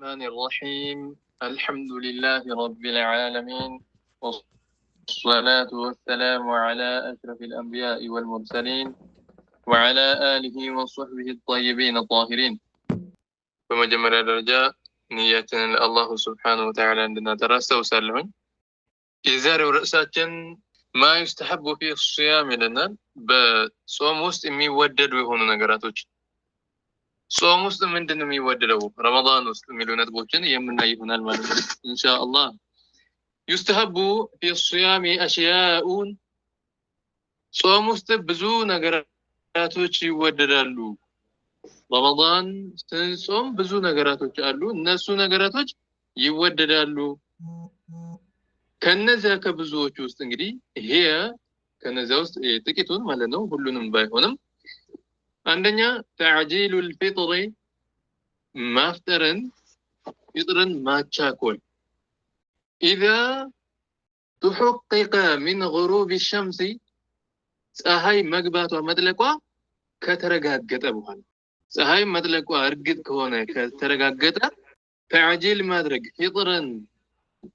الرحمن الرحيم الحمد لله رب العالمين والصلاة والسلام على أشرف الأنبياء والمرسلين وعلى آله وصحبه الطيبين الطاهرين. በመጀመሪያ ደረጃ ንያችንን ለአላሁ ስብሓነሁ ወተዓላ እንድናደርሰው ሳለሁኝ የዛሬው ርዕሳችን ማ ዩስተሐቡ ፊ ሱያም ይለናል። በጾም ውስጥ የሚወደዱ የሆኑ ነገራቶች ጾም ውስጥ ምንድን ነው የሚወደደው ረመዳን ውስጥ የሚሉ ነጥቦችን የምናይ ይሆናል ማለት ነው ኢንሻአላህ። ዩስተሐቡ ፊ ሱያም አሽያኡን ጾም ውስጥ ብዙ ነገራቶች ይወደዳሉ። ረመዳን ስንጾም ብዙ ነገራቶች አሉ፣ እነሱ ነገራቶች ይወደዳሉ። ከነዚያ ከብዙዎቹ ውስጥ እንግዲህ ይሄ ከነዚያ ውስጥ ጥቂቱን ማለት ነው፣ ሁሉንም ባይሆንም አንደኛ ተዕጂሉል ፊጥር ማፍጠርን ፊጥርን ማቻኮል ኢዛ ተሐቀቀ ሚን ጉሩብ الشمس ፀሐይ መግባቷ መጥለቋ ከተረጋገጠ በኋላ ፀሐይ መጥለቋ እርግጥ ከሆነ ከተረጋገጠ ተዕጂል ማድረግ ፊጥርን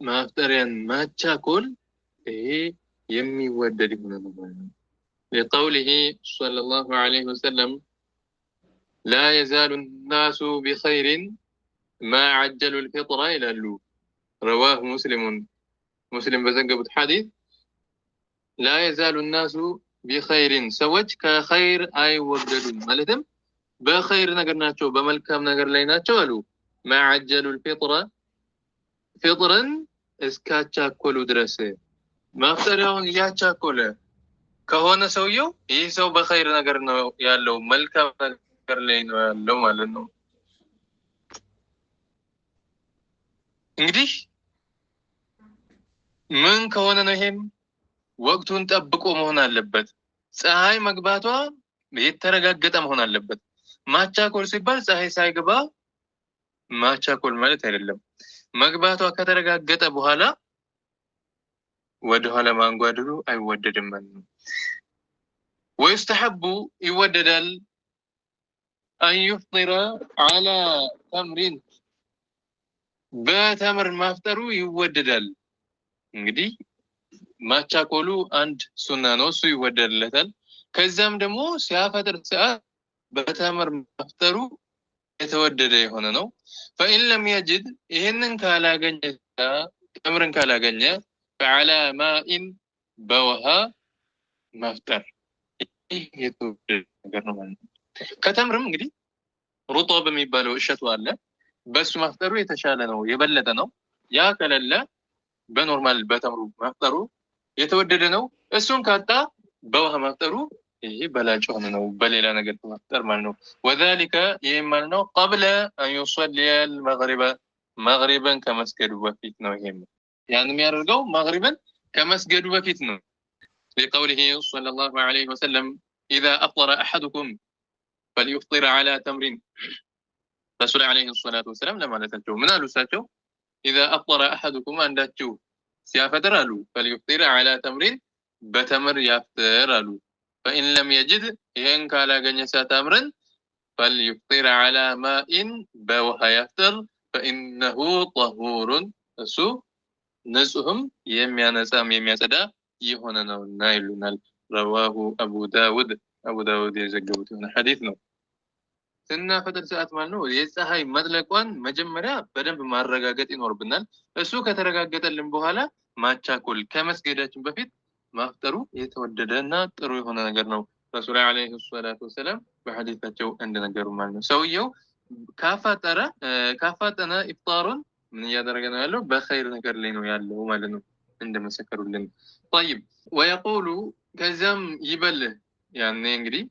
ማፍጠርን ማቻኮል ይሄ የሚወደድ ይሆናል ማለት ነው። لقوله صلى الله عليه وسلم لا يزال الناس بخير ما عجلوا الفطر إلى اللو رواه مسلم بزنقبت حديث لا يزال الناس بخير سوج كخير أي وجدون مالتم بخير نقرناتشو بملكام نقر ليناتشو ألو ما عجلوا الفطر فطرا اسكاتشا كولو درسه ما افترون ياتشا كوله ከሆነ ሰውየው ይህ ሰው በኸይር ነገር ነው ያለው፣ መልካም ነገር ላይ ነው ያለው ማለት ነው። እንግዲህ ምን ከሆነ ነው ይሄም ወቅቱን ጠብቆ መሆን አለበት። ፀሐይ መግባቷ የተረጋገጠ መሆን አለበት። ማቻኮል ሲባል ፀሐይ ሳይገባ ማቻኮል ማለት አይደለም። መግባቷ ከተረጋገጠ በኋላ ወደ ኋላ ማንጓደዱ አይወደድም ማለት ነው። ويستحب يوددل أن يفطر على تمر بتمر مافطرو يوددل እንግዲህ ማቻኮሉ አንድ ሱና ነው፣ እሱ ይወደድለታል። ከዛም ደግሞ ሲያፈጥር ሰዓት በተምር ማፍጠሩ የተወደደ የሆነ ነው። فإن لم يجد ይሄንን ካላገኘ ተምርን ካላገኘ فعلى ماء በውሃ ማፍጠር የተወደደ ነገር ነው ማለት ነው። ከተምርም እንግዲህ ሩጦብ የሚባለው እሸቱ አለ፣ በሱ ማፍጠሩ የተሻለ ነው፣ የበለጠ ነው። ያ ከሌለ በኖርማል በተምሩ ማፍጠሩ የተወደደ ነው። እሱን ካጣ በውሃ ማፍጠሩ ይሄ በላጭ ሆነ ነው፣ በሌላ ነገር ማፍጠር ማለት ነው። وذلك ይሄም ማለት ነው قبل أن يصلي المغرب መግሪብን ከመስገዱ በፊት ነው። ይሄም ያን የሚያደርገው መግሪብን ከመስገዱ በፊት ነው። لقوله صلى الله عليه وسلم إذا أفطر أحدكم فليفطر على تمر رسول عليه الصلاة والسلام لما نتنجو من ألوساتو إذا أفطر أحدكم أنداتشو سيافتر ألو فليفطر على تمر بتمر يفتر ألو فإن لم يجد ينك على جنسة تمر فليفطر على ماء بوها يفتر فإنه طهور سو نسهم يميا نسام يميا سدا يهونا نايلنا رواه أبو داود يزقبت هنا حديث ነው። ስናፈጥር ሰዓት ማለት ነው የፀሐይ መጥለቋን መጀመሪያ በደንብ ማረጋገጥ ይኖርብናል። እሱ ከተረጋገጠልን በኋላ ማቻኮል ከመስገዳችን በፊት ማፍጠሩ የተወደደና ጥሩ የሆነ ነገር ነው። ረሱል አለይሂ ሰላቱ ወሰለም በሐዲታቸው እንደነገሩ ማለት ነው ሰውየው ካፋጠነ ኢፍጣሩን ምን እያደረገ ነው ያለው? በኸይር ነገር ላይ ነው ያለው ማለት ነው እንደመሰከሩልን። طيب ويقول كزم يبل يعني እንግዲህ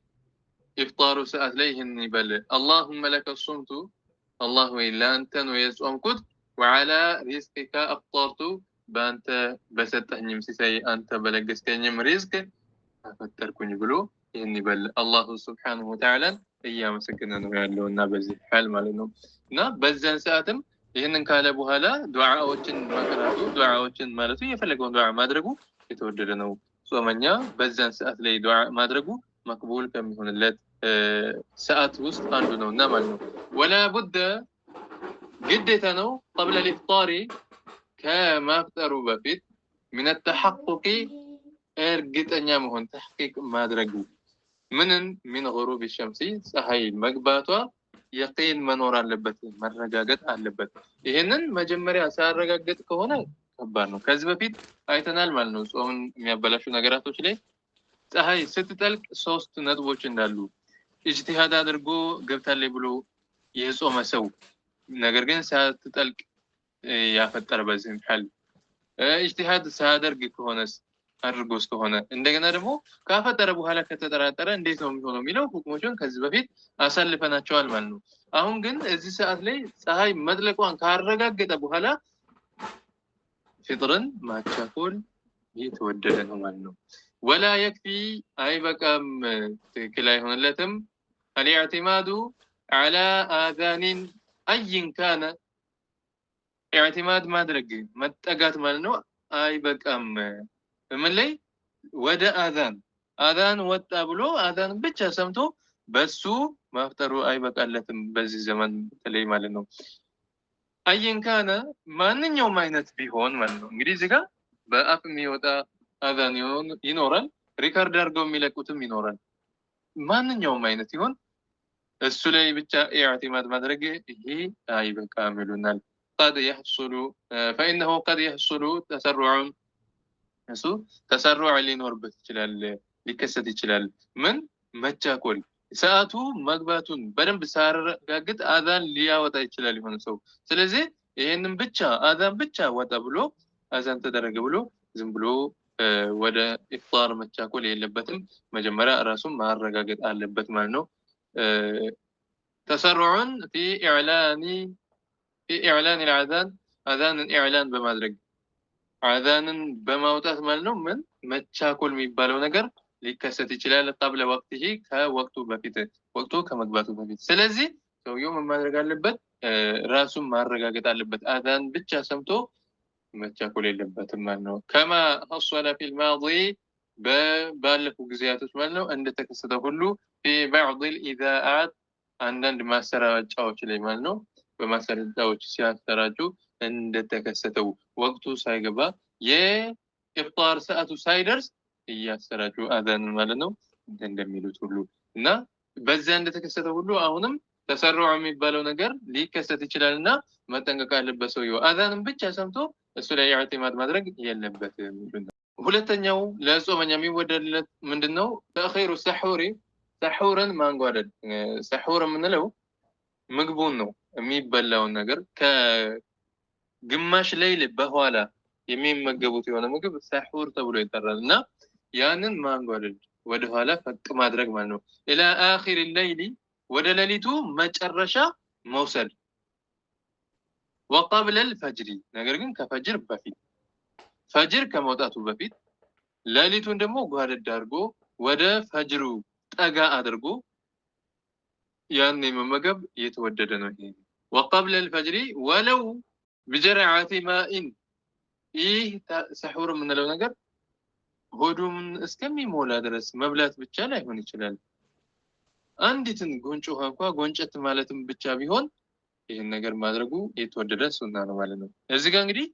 ኢፍጣሩ ሰዓት ላይ ይሄን ይበል اللهم لك الصمت الله الا انت ነው የጾምኩት وعلى رزقك افطرت በአንተ በሰጠኝም ሲሳይ አንተ በለገስከኝም ሪዝቅ አፈጠርኩኝ ብሎ ይሄን ይበል። አላሁ ሱብሓነሁ ወተዓላ እያመሰገነ ነው ያለውና በዚህ ሐል ማለት ነው። እና በዛን ሰዓትም ይሄንን ካለ በኋላ ዱዓዎችን ማቅረቡ ዱዓዎችን ማለቱ የፈለገውን ዱዓ ማድረጉ የተወደደ ነው። ጾመኛ በዛን ሰዓት ላይ ዱዓ ማድረጉ መቅቡል ከሚሆንለት ሰዓት ውስጥ አንዱ ነውና ማለት ነው። ወላ ቡደ قديتنا قبل الإفطار كما افطروا بفيت من التحقق ارجت أن يمهن تحقيق ما درجوا من غروب الشمس صحي مقباتها يقين منورا لبت مرجاجت አለበት ይሄንን መጀመሪያ ሳረጋግጥ ከሆነ ከባድ ነው ከዚህ በፊት አይተናል ማለት ነው ጾምን የሚያበላሹ ነገራቶች ላይ ፀሐይ ስትጠልቅ ሶስት ነጥቦች እንዳሉ ኢጅቲሃድ አድርጎ ገብታለች ብሎ የጾመ ሰው ነገር ግን ሳትጠልቅ ያፈጠረ በዚህም ሐል ኢጅቲሃድ ሳያደርግ ከሆነስ አድርጎስ ከሆነ እንደገና ደግሞ ካፈጠረ በኋላ ከተጠራጠረ እንዴት ነው የሚሆነው የሚለው ሁክሞቹን ከዚህ በፊት አሳልፈናቸዋል ማለት ነው አሁን ግን እዚህ ሰዓት ላይ ፀሐይ መጥለቋን ካረጋገጠ በኋላ ፍጥርን ማቻኮል የተወደደ ነው ማለት ነው ولا يكفي أي بكم كلا يهونلتم الاعتماد على آذان أي كان اعتماد ما درج متقات مالنو أي بكم من لي ودا آذان وتابلو آذان بتشا سمتو بسو ما افتروا أي بكالتم بزي زمن تلي مالنو أي كان ما نيوم عينت بيهون مالنو إنجليزيكا بأف ميوتا آذان ينورن ريكارد أرجو ميلكوتم ينورن ما نيوم عينت يهون السلي بتشا اعتماد مدرجة هي أي بكاملنا قد يحصل فإنه قد يحصل تسرع لينور بتشلال ሊከሰት ይችላል ምን መቻኮል ሰዓቱ መግባቱን በደንብ ሳረጋግጥ አዛን ሊያወጣ ይችላል ይሆን ሰው ስለዚህ ይሄንን ብቻ አዛን ብቻ ወጣ ብሎ አዛን ተደረገ ብሎ ዝም ብሎ ወደ ኢፍጣር መቻኮል የለበትም መጀመሪያ ራሱን ማረጋገጥ አለበት ማለት ነው تسرع في إعلان الأذان أذان الإعلان بمدرج أذان بموتات ማለት ነው ምን መቻኮል የሚባለው ነገር ሊከሰት ይችላል قبل وقته ከወቅቱ በፊት ወቅቱ ከመግባቱ በፊት ስለዚህ ሰውየው ማድረግ አለበት ራሱን ማረጋገጥ አለበት አዛን ብቻ ሰምቶ መቻኮል የለበትም ማለት ነው كما حصل في الماضي ባለፉ ጊዜያቶች ማለት ነው እንደተከሰተ ሁሉ في بعض الإذاعات አንዳንድ ማሰራጫዎች ላይ ማለት ነው በማሰራጫዎች ሲያሰራጩ እንደተከሰተው ወቅቱ ሳይገባ የኢፍጣር ሰዓቱ ሳይደርስ እያሰራጩ አዛን ማለት ነው እንደሚሉት ሁሉ እና በዛ እንደተከሰተ ሁሉ አሁንም ተሰሩዕ የሚባለው ነገር ሊከሰት ይችላልና መጠንቀቅ አለበት ሰውየው አዛንን ብቻ ሰምቶ እሱ ላይ ኢዕቲማድ ማድረግ የለበትም ሁለተኛው ለጾመኛ የሚወደድለት ምንድነው ተአኺሩ ሰሑርን ማንጓደድ ሰሑር የምንለው ምግቡን ነው የሚበላውን ነገር ከግማሽ ሌሊት በኋላ የሚመገቡት የሆነ ምግብ ሰሑር ተብሎ ይጠራልና ያንን ማንጓደድ ወደ ኋላ ፈቅ ማድረግ ማለት ነው ኢላ አኺር الليل ወደ ሌሊቱ መጨረሻ መውሰድ وقبل الفجر ነገር ግን ከፈጅር በፊት ፈጅር ከመውጣቱ በፊት ሌሊቱን ደግሞ ጓደድ አድርጎ ወደ ፈጅሩ ጠጋ አድርጎ ያን መመገብ የተወደደ ነው ይሄ وقبل الفجر ولو بجرعة ماء ይህ ሰሑር የምንለው ነገር ሆዱን እስከሚሞላ ድረስ መብላት ብቻ ላይሆን ይችላል አንዲትን ጎንጮ እንኳን ጎንጨት ማለትም ብቻ ቢሆን ይሄን ነገር ማድረጉ የተወደደ ሱና ነው ማለት ነው እዚህ ጋር እንግዲህ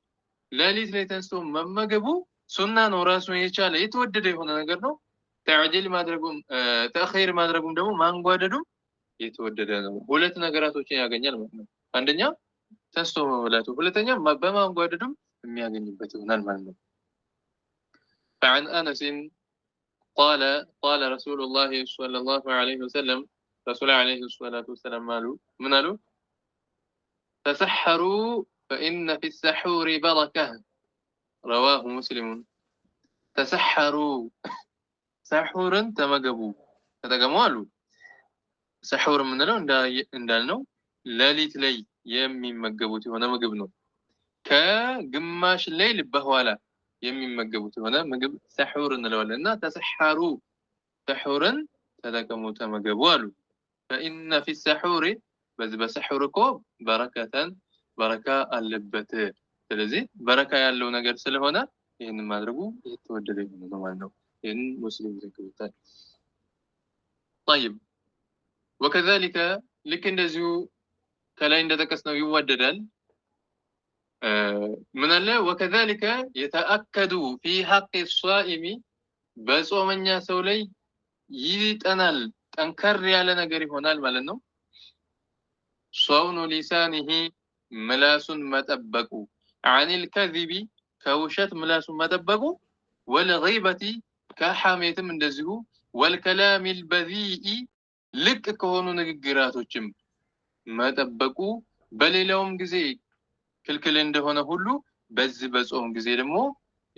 ሌሊት ላይ ተንስቶ መመገቡ ሱና ነው ራሱን የቻለ የተወደደ የሆነ ነገር ነው ተዕጂል ማድረጉም ተአኺር ማድረጉም ደግሞ ማንጓደዱም የተወደደ ነው ሁለት ነገራቶችን ያገኛል ማለት ነው አንደኛ ተንስቶ መብላቱ ሁለተኛ በማንጓደዱም የሚያገኝበት ይሆናል ማለት ነው فعن أنس قال رسول الله صلى الله عليه وسلم رسول عليه الصلاة والسلام قالوا تسحروا فإن في السحور بركة رواه مسلم تسحروا سحورا تمجبوا تتجمعوا سحور من لو እንዳልነው ሌሊት ላይ የሚመገቡት የሆነ ምግብ ነው ከግማሽ ሌሊት በኋላ የሚመገቡት የሆነ ምግብ ሰሑር እንለዋለንና ተሰሐሩ ሰሑርን ተጠቀሙ ተመገቡ አሉ فإن في السحور በሰሑር እኮ በረካ አለበት ስለዚህ በረካ ያለው ነገር ስለሆነ ይሄንን ማድረጉ የተወደደ ነው ማለት ነው ይሄን ሙስሊም ዘግቦታል طيب وكذلك لك እንደዚሁ ከላይ እንደተቀስነው ይወደዳል من الله وكذلك يتأكد في حق الصائم በጾመኛ ሰው ላይ ይጠናል ጠንከር ያለ ነገር ይሆናል ማለት ነው صون لسانه ملاسن متبقو عن الكذب كوشت ملاسن متبقو والغيبة كحاميتم እንደዚሁ والكلام البذيء ልቅ ከሆኑ ንግግራቶችም መጠበቁ በሌላውም ጊዜ ክልክል እንደሆነ ሁሉ በዚህ በጾም ጊዜ ደግሞ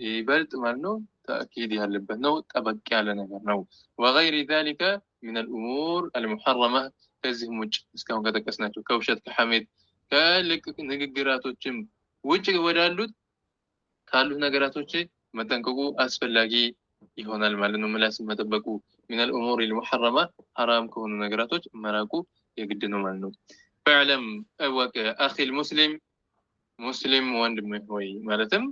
ይበልጥ ማለት ነው تأكيد ያለበት ነው ጠበቅ ያለ ነገር ነው وغير ذلك من الأمور المحرمة ከዚህም ውጭ እስካሁን ከተቀስናቸው ከውሸት ከሐሜት ከልቅ ንግግራቶችም ውጭ ወዳሉት ካሉት ነገራቶች መጠንቀቁ አስፈላጊ ይሆናል ማለት ነው ምላስ መጠበቁ من الأمور المحرمة حرام ከሆኑ ነገራቶች መራቁ የግድ ነው ማለት ነው فاعلم أخي المسلم مسلم ወንድምህ ሆይ ማለትም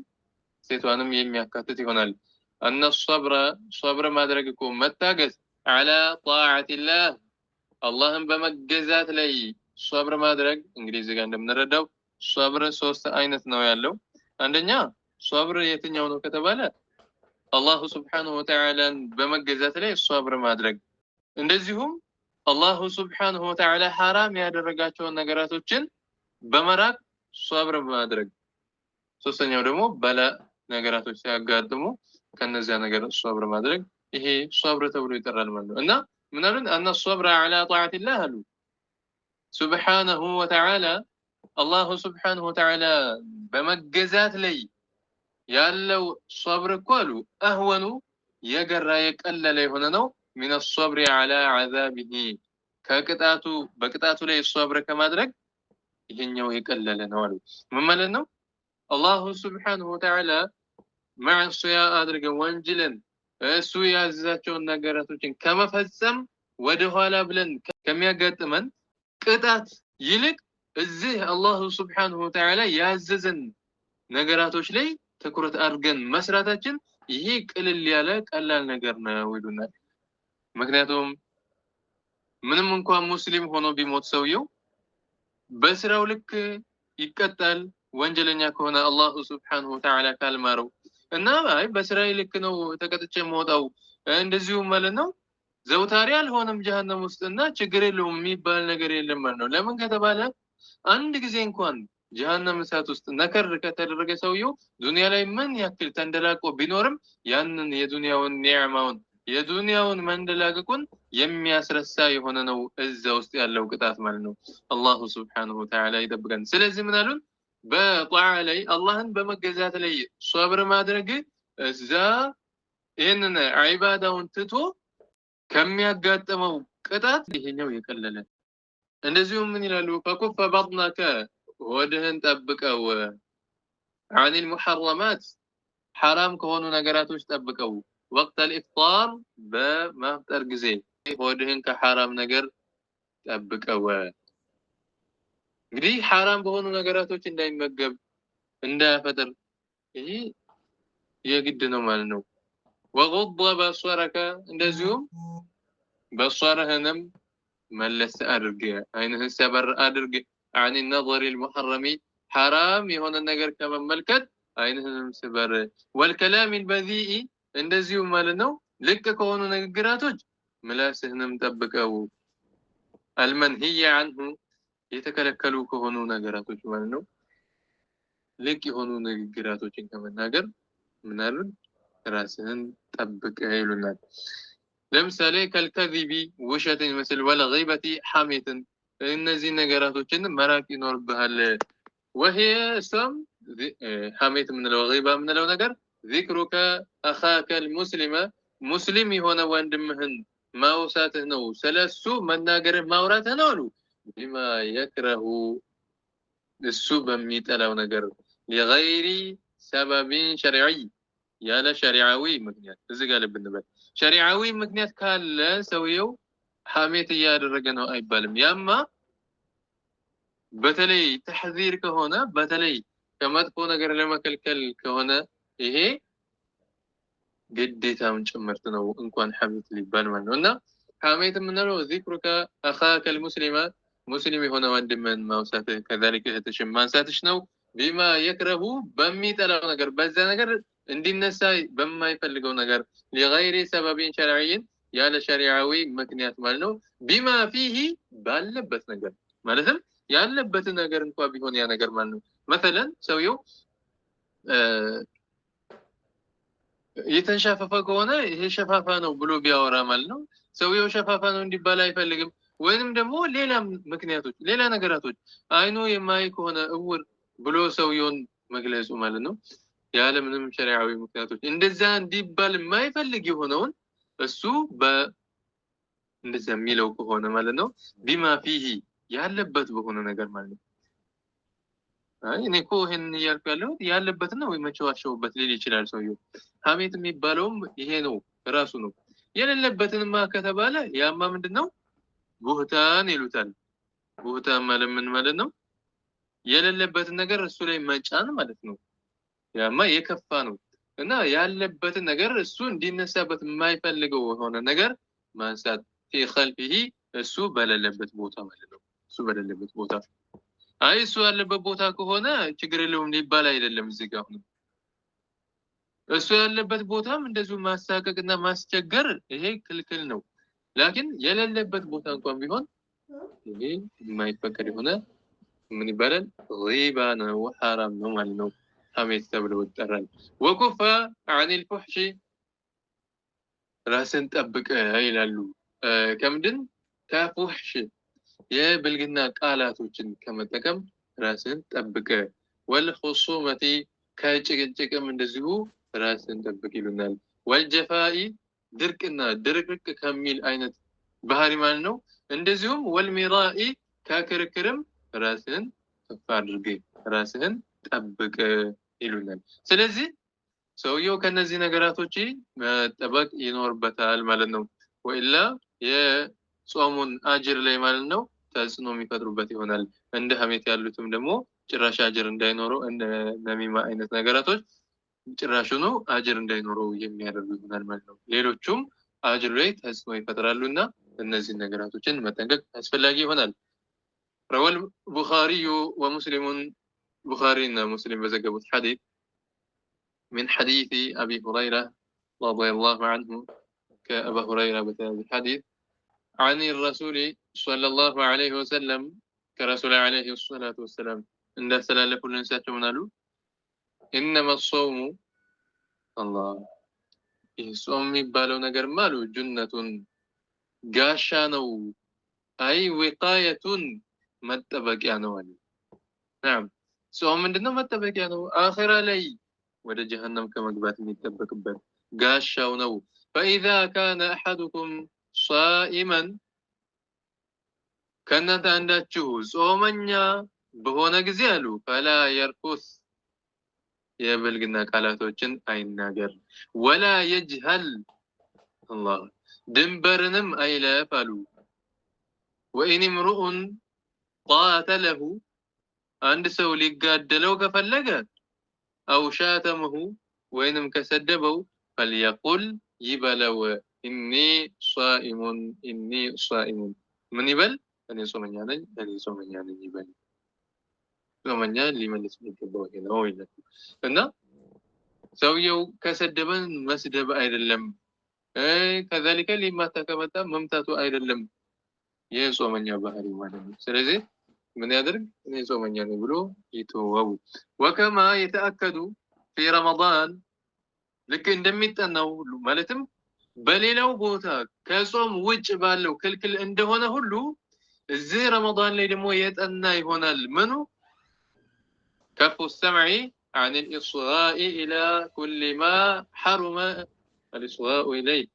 ሴቷንም የሚያካትት ይሆናል أن الصبر ማድረግ እኮ መታገስ على طاعة الله اللهم በመገዛት ላይ صبر ማድረግ እንግዲህ እዚህ ጋር እንደምንረዳው صبر ሶስት አይነት ነው ያለው አንደኛ صبر የትኛው ነው ከተባለ አላህ Subhanahu Wa Ta'ala በመገዛት ላይ صبر ማድረግ እንደዚሁም አላህ Subhanahu Wa Ta'ala حرام ያደረጋቸውን ነገራቶችን በመራቅ صبر ማድረግ ሶስተኛው ደግሞ በላ ነገራቶች ሲያጋጥሙ ከነዚያ ነገሮች صبر ማድረግ ይሄ صبر ተብሎ ይጠራል ማለት ነው እና ምናልን أن الصبر على طاعة الله سبحانه وتعالى الله سبحانه وتعالى በመገዛት ላይ ያለው صبر ቃሉ أهون የገራ የቀለለ የሆነ ነው من الصبر على عذابه ከቅጣቱ በቅጣቱ ላይ صبر ከማድረግ ይሄኛው የቀለለ ነው አሉ ምን ማለት ነው الله سبحانه وتعالى معصية አድርገ ወንጀልን እሱ ያዘዛቸውን ነገራቶችን ከመፈጸም ወደ ኋላ ብለን ከሚያጋጥመን ቅጣት ይልቅ እዚህ አላህ Subhanahu Wa Ta'ala ያዘዘን ነገራቶች ላይ ትኩረት አድርገን መስራታችን ይሄ ቅልል ያለ ቀላል ነገር ነው ይሉናል ምክንያቱም ምንም እንኳን ሙስሊም ሆኖ ቢሞት ሰውየው በስራው ልክ ይቀጣል ወንጀለኛ ከሆነ አላህ Subhanahu Wa Ta'ala ካልማረው እና አይ በስራዬ ልክ ነው ተቀጥቼ የምወጣው እንደዚሁ ማለት ነው ዘውታሪ አልሆነም ጀሃነም ውስጥና ችግር የለውም የሚባል ነገር የለም ማለት ነው ለምን ከተባለ አንድ ጊዜ እንኳን ጀሃነም እሳት ውስጥ ነከር ከተደረገ ሰውየው ዱንያ ላይ ምን ያክል ተንደላቆ ቢኖርም ያንን የዱንያውን ኒዕማውን የዱንያውን መንደላቀቁን የሚያስረሳ የሆነ ነው እዛ ውስጥ ያለው ቅጣት ማለት ነው አላህ Subhanahu Wa Ta'ala ይጠብቀን ስለዚህ ምን አሉን በጧዓ ላይ አላህን በመገዛት ላይ ሶብር ማድረግ እዛ ይሄንን ዒባዳውን ትቶ ከሚያጋጥመው ቅጣት ይሄኛው የቀለለ እንደዚሁም ምን ይላሉ فكف بطنك ወድህን ጠብቀው عن المحرمات حرام ከሆኑ ነገራቶች ጠብቀው وقت الافطار በመፍጠር ጊዜ ወድህን ከሐራም ነገር ጠብቀው እንግዲህ حرام በሆኑ ነገራቶች እንዳይመገብ እንዳያፈጥር ይሄ የግድ ነው ማለት ነው وغض بصرك እንደዚሁም በصرህንም መለስ አድርግ አይንህን ሰበር አድርግ عن النظر المحرم حرام የሆነ ነገር ከመመልከት አይንህንም ሰበር والكلام البذيء እንደዚሁም ማለት ነው ልክ ከሆኑ ንግግራቶች ምላስህንም ጠብቀው المنهي عنه የተከለከሉ ከሆኑ ነገራቶች ማለት ነው ልክ የሆኑ ንግግራቶችን ከመናገር ምን አሉን ራስህን ጠብቅ ይሉናል ለምሳሌ ከልከዚቢ ውሸትን መስል ወለገይበቲ ሐሜትን እነዚህ ነገራቶችን መራቅ ይኖርብሃል وهي اسم ሐሜት ምንለው ገይባ ምንለው ነገር ذكرك اخاك المسلم مسلم የሆነ ወንድምህን ማውሳትህ ነው ስለሱ መናገር ማውራትህ ነው አሉ بما يكره እሱ በሚጠላው ነገር لغير سبب شرعي ያለ ሸሪዓዊ ምክንያት እዚህ ጋር ልብ እንበል ሸሪዓዊ ምክንያት ካለ ሰውየው ሐሜት ያደረገ ነው አይባልም ያማ በተለይ ተሕዚር ከሆነ በተለይ ከመጥፎ ነገር ለመከልከል ከሆነ ይሄ ግዴታም ጭምርት ነው እንኳን ሐሜት ሊባል ማለት ነውና ሐሜት ምንለው ذكرك اخاك المسلم ሙስሊም የሆነ ወንድምን ማውሳትህ ከذلك እህትሽን ማንሳትሽ ነው ቢማ የክረሁ በሚጠላው ነገር በዛ ነገር እንዲነሳ በማይፈልገው ነገር لغير سبب شرعي ያለ ሸሪዓዊ ምክንያት ማለት ነው ቢማ فيه ባለበት ነገር ማለትም ያለበት ነገር እንኳን ቢሆን ያ ነገር ማለት ነው مثلا ሰውየው የተንሻፈፈ ከሆነ ይሄ ሸፋፋ ነው ብሎ ቢያወራ ማለት ነው ሰውየው ሸፋፋ ነው እንዲባል አይፈልግም ወይንም ደግሞ ሌላ ምክንያቶች ሌላ ነገራቶች አይኑ የማይ ከሆነ እውር ብሎ ሰውየውን መግለጹ ማለት ነው ያለ ምንም ሸሪዓዊ ምክንያቶች እንደዛ እንዲባል የማይፈልግ የሆነውን እሱ እንደዛ የሚለው ከሆነ ማለት ነው ቢማ فيه ያለበት በሆነ ነገር ማለት ነው እኔ እኮ ይሄን እያልኩ ያለሁት ያለበትና ወይ መቸዋሸውበት ሊል ይችላል ሰውየው ሐሜት የሚባለውም ይሄ ነው ራሱ ነው የሌለበትንማ ከተባለ ያማ ምንድነው ቡህታን ይሉታል ቡህታን ማለት ምን ማለት ነው የሌለበትን ነገር እሱ ላይ መጫን ማለት ነው ያማ የከፋ ነው እና ያለበትን ነገር እሱ እንዲነሳበት የማይፈልገው ሆነ ነገር ማንሳት في خلفه እሱ በሌለበት ቦታ ማለት ነው እሱ በሌለበት ቦታ አይ እሱ ያለበት ቦታ ከሆነ ችግር የለውም ሊባል አይደለም እዚህ ጋር ነው እሱ ያለበት ቦታም እንደዚሁ ማሳቀቅና ማስቸገር ይሄ ክልክል ነው ላኪን የሌለበት ቦታ እንኳን ቢሆን ይሄ የማይፈቀድ ሆነ ምን ይባላል ሪባ ነው ሐራም ነው ማለት ነው ሐሜት ተብሎ ይጠራል ወኩፋ عن الفحش ራስን ጠብቀ ይላሉ ከምድን ከፉህሽ የብልግና ቃላቶችን ከመጠቀም ራስን ጠብቀ والخصومه ከጭቅጭቅም እንደዚሁ ራስን ጠብቅ ይሉናል والجفاء ድርቅና ድርቅቅ ከሚል አይነት ባህሪ ማለት ነው እንደዚሁም والمراء ከክርክርም ራስን ከፍ አድርገ ራስን ጠብቀ ይሉናል ስለዚህ ሰውየው ከነዚህ ነገራቶች መጠበቅ ይኖርበታል ማለት ነው ወኢላ የጾሙን አጅር ላይ ማለት ነው ተጽዕኖ የሚፈጥሩበት ይሆናል እንደ ሐሜት ያሉትም ደግሞ ጭራሽ አጅር እንዳይኖረው እንደ ነሚማ አይነት ነገራቶች ጭራሹ ነው አጅር እንዳይኖረው የሚያደርጉ ይሆናል ማለት ነው ሌሎቹም አጅር ላይ ተጽዕኖ ይፈጥራሉና እነዚህ ነገራቶችን መጠንቀቅ አስፈላጊ ይሆናል روى البخاري ومسلم بخاري ومسلم بزغبوا حديث من حديث أبي هريرة رضي الله عنه كأبا هريرة بهذا الحديث عن الرسول صلى الله عليه وسلم كرسول عليه الصلاة والسلام عند سلالة كل إنسان منالو إنما الصوم الله الصوم يبالو نجر مالو جنة قاشانو أي وقاية متبق يعني نعم صوم عندنا متبق يعني آخر لي ወደ ጀሃነም ከመግባት የሚጠበቅበት ጋሻው ነው فاذا كان احدكم صائما ከእናንተ አንዳችሁ ጾመኛ በሆነ ጊዜ አሉ فلا يرفث የብልግና ቃላቶችን አይናገር ولا يجهل الله ድንበርንም አይለፍ አሉ وإن امرؤ قاتله አንድ ሰው ሊጋደለው ከፈለገ أو شاتمه وإنم كسدبوا فليقل يبلو إني صائم من يبل أني صومنيانا يبل صومنيان لمن اسمه كبوه هنا هو إلا فإن سويو كسدبا مسدب أيضا لم كذلك لما تكبت ممتات أيضا لم يصومنيا بحري وانا سلزي من يدرك أن يصومنيان يبلو يتوهو وكما يتأكد في رمضان لكن دميت أنه مالتم بليلو بوتا كصوم وجه بالو كل عنده هنا هلو زي رمضان اللي دمو يتأنى هنا المنو كف السمع عن الإصغاء إلى كل ما حرم الإصغاء إليه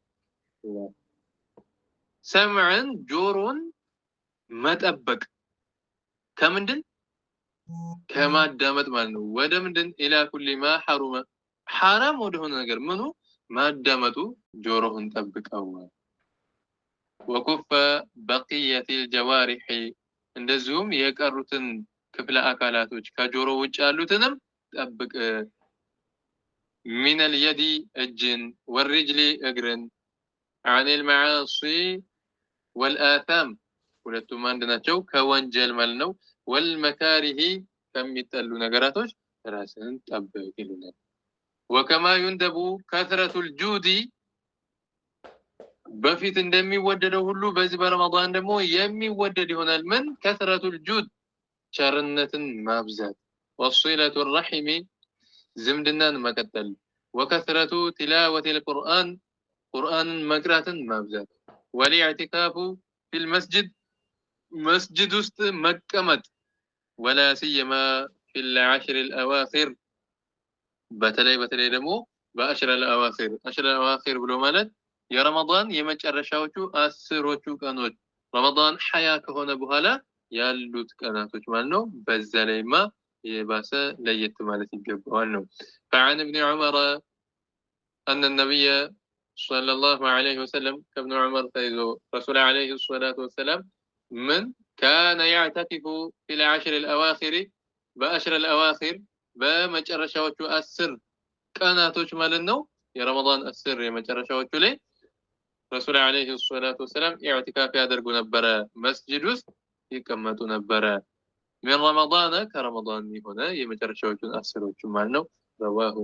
سمعا جور متأبك كمندن كما دامت مالنو ودمندن إلى كل ما حرم حرام ودهن ነገር ምኑ ማዳመጡ ጆሮህን ጠብቀው وكف بقية الجوارح እንደዚሁም የቀሩትን ክፍለ አካላቶች ከጆሮ ውጭ ያሉትንም ጠብቅ من اليد እጅን والرجل እግርን عن المعاصي والآثام ሁለቱም አንድ ናቸው ከወንጀል ማለት ነው ወልመካሪሂ ከሚጠሉ ነገራቶች ራስን ጠብቅ ይሉናል وكما يندب كثرة الجود በፊት እንደሚወደደው ሁሉ በዚህ በረመዳን ደግሞ የሚወደድ ይሆናል ምን كثرة الجود ቸርነትን ማብዛት وصلة الرحم ዝምድናን መቀጠል وكثرة تلاوة القرآن قرآن مقراتن مابزات والاعتكاف في المسجد مسجد است مقمط ولا سيما في العشر الأواخر بتلي دمو بأشر الأواخر بلو مالت يا رمضان የመጨረሻዎቹ 10ዎቹ ቀኖች رمضان حياة ከሆነ በኋላ ያሉት ቀናቶች ማለት ነው በዛ ላይማ የባሰ ለየት ማለት ይገባዋል ነው فعن ابن عمر أن النبي صلى الله عليه وسلم كابن عمر فيزو رسول عليه الصلاة والسلام من كان يعتكف في العشر الأواخر بأشر الأواخر بمجرشاوቹ 10 ቀናቶች ማለት ነው የረመዳን 10 የመጨረሻዎቹ ላይ رسول عليه الصلاة والسلام اعتكاف ያደርጉ ነበረ መስጂድ ውስጥ ይቀመጡ ነበረ من رمضان كرمضان ሆነ የመጨረሻዎቹን 10ዎቹ ማለት ነው رواه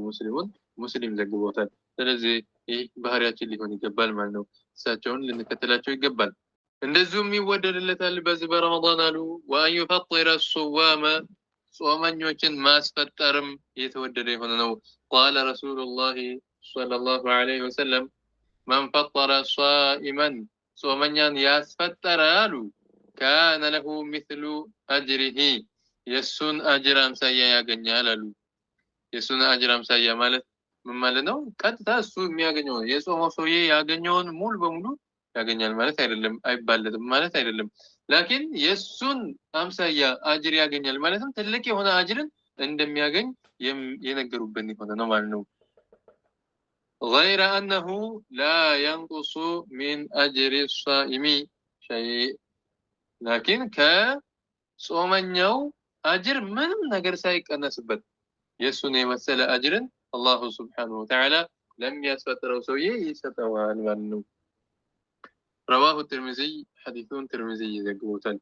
مسلم ዘግቦታል ስለዚህ ይህ ባህሪያችን ሊሆን ይገባል ማለት ነው እሳቸውን ልንከተላቸው ይገባል እንደዚሁም ይወደድለታል በዚህ በረመዳን አሉ وأن يفطر الصوام ጾመኞችን ማስፈጠርም የተወደደ የሆነ ነው قال رسول الله صلى الله عليه وسلم من فطر صائما ጾመኛን ያስፈጠረ አሉ كان له مثل أجره የሱን አጅር አምሳያ ያገኛል አሉ የሱን አጅር አምሳያ ማለት ምን ማለት ነው ቀጥታ እሱ የሚያገኘው የጾመው ሰውዬ ያገኘውን ሙሉ በሙሉ ያገኛል ማለት አይደለም አይባልም ማለት አይደለም ላኪን የሱን አምሳያ አጅር ያገኛል ማለትም ትልቅ የሆነ አጅርን እንደሚያገኝ የነገሩበት የሆነ ነው ማለት ነው غير أنه لا ينقص من أجر الصائم شيء لكن كصومنيو أجر ምንም ነገር ሳይቀነስበት የሱን የመሰለ አጅርን الله سبحانه وتعالى لم يسفتروا سويه يستوان وانو رواه الترمذي حديث ترمذي يذكروتن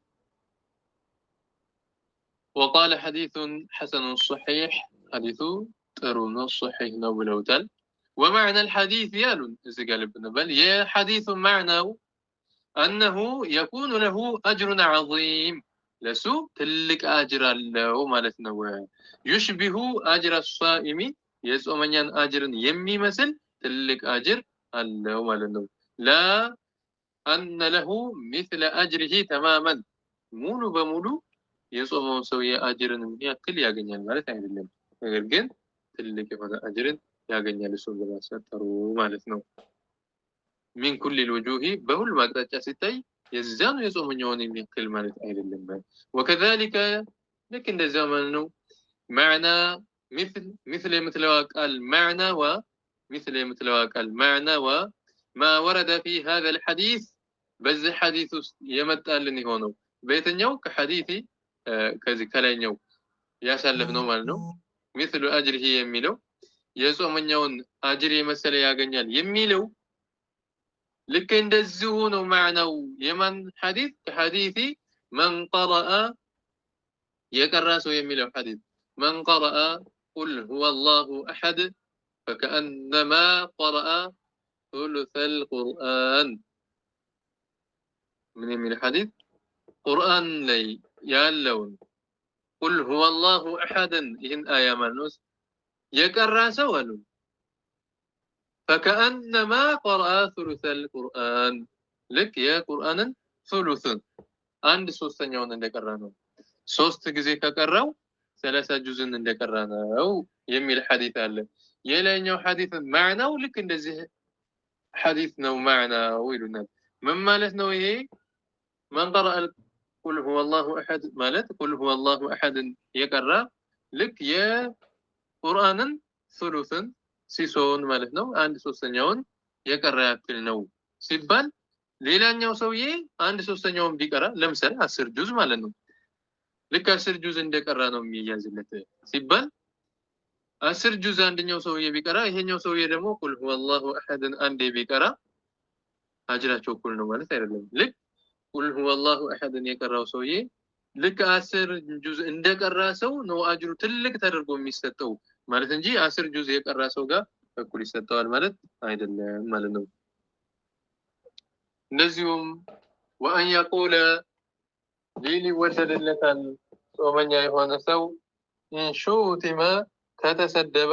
وقال حديث حسن صحيح حديث ترون صحيح نوبلوتل ومعنى الحديث يالون إذا قال ابن بل يا حديث معناه أنه يكون له أجر عظيم لسو تلك أجر له مالتنا يشبه أجر الصائم የጾመኛን አጅርን የሚመስል ትልቅ አጅር አለው ማለት ነው لا أن له مثل أجره تماما ሙሉ በሙሉ የጾመው ሰው የአጅርን ያክል ያገኛል ማለት አይደለም ነገር ግን ትልቅ የሆነ አጅርን ያገኛል እሱ በማስፈጠሩ ማለት ነው من كل الوجوه በሁሉ አቅጣጫ ሲታይ የዛኑ የጾመኛውን የሚያክል ማለት አይደለም وكذلك ልክ እንደዛው ማለት ነው معنى مثل قال معنى ومثل قال معنى وما ورد في هذا الحديث بز حديث يمጣልን የሆነው በየትኛው ከሐዲሲ ከዚህ ከላይኛው ያሳለፍነው ማለት ነው مثل اجره የሚለው የጾመኛውን አጅር የመሰለ ያገኛል የሚለው ልክ እንደዚሁ ነው معناው የማን ሐዲስ ከሐዲሲ من قرأ የቀራ ሰው የሚለው ሐዲስ من قرأ قل هو الله أحد فكأنما قرأ ثلث القرآن من الحديث قرآن لي يالون قل هو الله أحد إن آية منوس يقرأ سوالون فكأنما قرأ ثلث القرآن لك يا قرآن ثلث عند سوستن يوم እንደቀራነው ሶስት ጊዜ ከቀራው 30 ጁዝን እንደቀራነው የሚል ሐዲስ አለ የላይኛው ሐዲስ ማዕናው ልክ እንደዚህ ሐዲስ ነው ማዕናው ይሉናል ምን ማለት ነው ይሄ من قرأ قل هو الله احد ማለት قل هو الله احد የቀራ ልክ የቁርአንን ثلثን ሲሶን ማለት ነው አንድ ሶስተኛውን የቀራ ያክል ነው ሲባል ሌላኛው ሰውዬ አንድ ሶስተኛውን ቢቀራ ለምሳሌ 10 ጁዝ ማለት ነው ልክ 10 ጁዝ እንደቀራ ነው የሚያዝለት ሲባል 10 ጁዝ አንደኛው ሰውዬ ቢቀራ ይሄኛው ሰውዬ ደግሞ ቁል ሁወ አላሁ አሐድ አንዴ ቢቀራ አጅራቸው እኩል ነው ማለት አይደለም ልክ ቁል ሁወ አላሁ አሐድን የቀራው ሰውዬ ልክ 10 ጁዝ እንደቀራ ሰው ነው አጅሩ ትልቅ ተደርጎ የሚሰጠው ማለት እንጂ 10 ጁዝ የቀራ ሰው ጋር እኩል ይሰጠዋል ማለት አይደለም ማለት ነው። እንደዚሁም ወአን የቁለ ሊል ይወደድለታል ጾመኛ የሆነ ሰው ኢንሹቲመ ከተሰደበ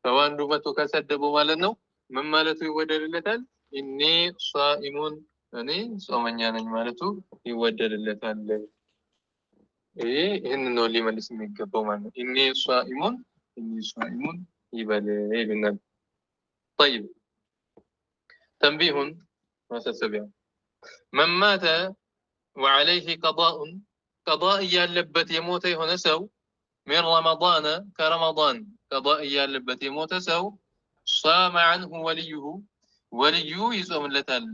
ከዋንዱ መቶ ከሰደበው ማለት ነው ምን ማለቱ ይወደድለታል? ኢኒ ሷኢሙን እኔ ጾመኛ ነኝ ማለቱ ይወደድለታል። ይህን ነው ሊመልስ የሚገባው ማለት ነው። ኢኒ ሷኢሙን ይበል ይሉናል። طيب تنبيه ማሳሰቢያ من مات وعليه قضاء ያለበት የሞተ የሆነ ሰው من رمضان كرمضان قضاء ያለበት የሞተ ሰው صام عنه وليه ይጾምለታል።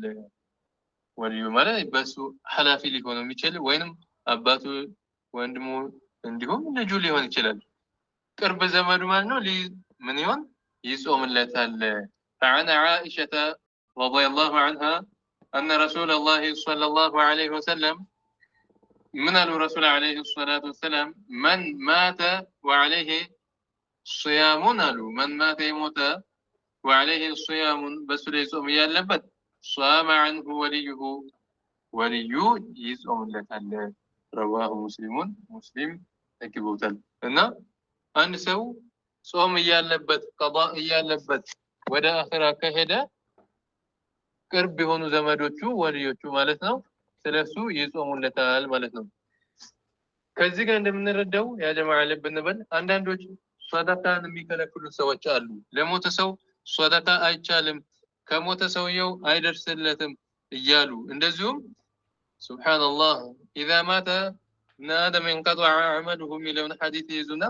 ወልዩ ማለት በሱ ሐላፊ ሊሆን የሚችል ወይንም አባቱ ወንድሙ እንዲሁም ልጁ ሊሆን ይችላል። ቅርብ ዘመዱ ማለት ነው ምን ይሆን ይጾምለታል። فعن عائشة رضي الله عنها أن رسول الله صلى الله عليه وسلم من الرسول عليه الصلاة والسلام من مات وعليه صيام من مات يموت وعليه صيام بس يصوم يالبت صام عنه ولي يصوم لታለ رواه مسلم ተክቦታል። እና አንድ ሰው ጾም ያለበት ቀضاء ያለበት ወደ አኺራ ከሄደ ቅርብ የሆኑ ዘመዶቹ ወልዮቹ ማለት ነው ስለሱ ይጾሙለታል ማለት ነው። ከዚህ ጋር እንደምንረዳው ያ ጀማዓ ልብ እንበል አንዳንዶች ሷዳቃን የሚከለክሉ ሰዎች አሉ። ለሞተ ሰው ሷዳቃ አይቻልም ከሞተ ሰውየው አይደርስለትም እያሉ እንደዚሁም ሱብሃንአላህ اذا مات ابن ادم انقطع عمله የሚለውን ሐዲስ ይዙና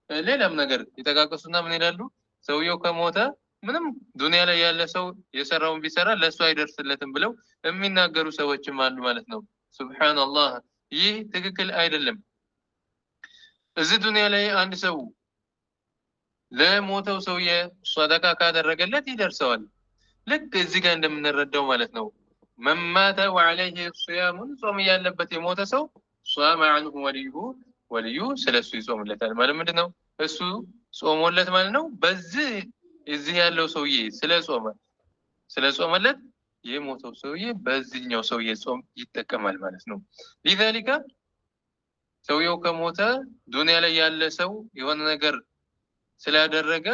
ሌላም ነገር ይተጋቀሱና ምን ይላሉ? ሰውየው ከሞተ ምንም ዱንያ ላይ ያለ ሰው የሰራውን ቢሰራ ለሱ አይደርስለትም ብለው የሚናገሩ ሰዎችም አሉ ማለት ነው። ሱብሃንአላህ ይህ ትክክል አይደለም። እዚህ ዱንያ ላይ አንድ ሰው ለሞተው ሰውዬ ሷዳቃ ካደረገለት ይደርሰዋል። ልክ እዚህ ጋር እንደምንረዳው ማለት ነው መማተ وعليه صيام ጾም ያለበት የሞተ ሰው صام عنه ወልዩ ስለሱ ይጾምለታል ማለት ምንድነው? እሱ ጾሞለት ማለት ነው። በዚህ እዚህ ያለው ሰውዬ ስለጾመለት የሞተው ሰውዬ በዚህኛው ሰውዬ ጾም ይጠቀማል ማለት ነው። لذلك ሰውየው ከሞተ ዱንያ ላይ ያለ ሰው የሆነ ነገር ስላደረገ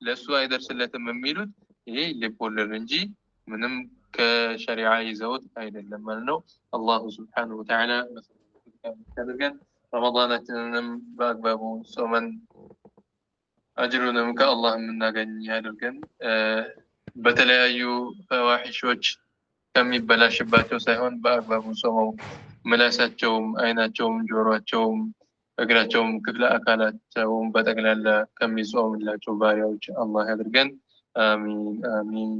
ለሱ አይደርስለትም የሚሉት ይሄ ልቦለድ እንጂ ምንም ከሸሪዓ ይዘውት አይደለም ማለት ነው። አላሁ ሱብሓነሁ ወተዓላ ያደርገን ረመዳናችንንም በአግባቡ ጾመን አጅሩንም ከአላህ የምናገኝ ያደርገን። በተለያዩ ፈዋሂሾች ከሚበላሽባቸው ሳይሆን በአግባቡ ጾመው ምላሳቸውም አይናቸውም ጆሮአቸውም እግራቸውም ክፍለ አካላቸውም በጠቅላላ ከሚጾምላቸው ባሪያዎች አላህ ያድርገን። አሚን አሚን።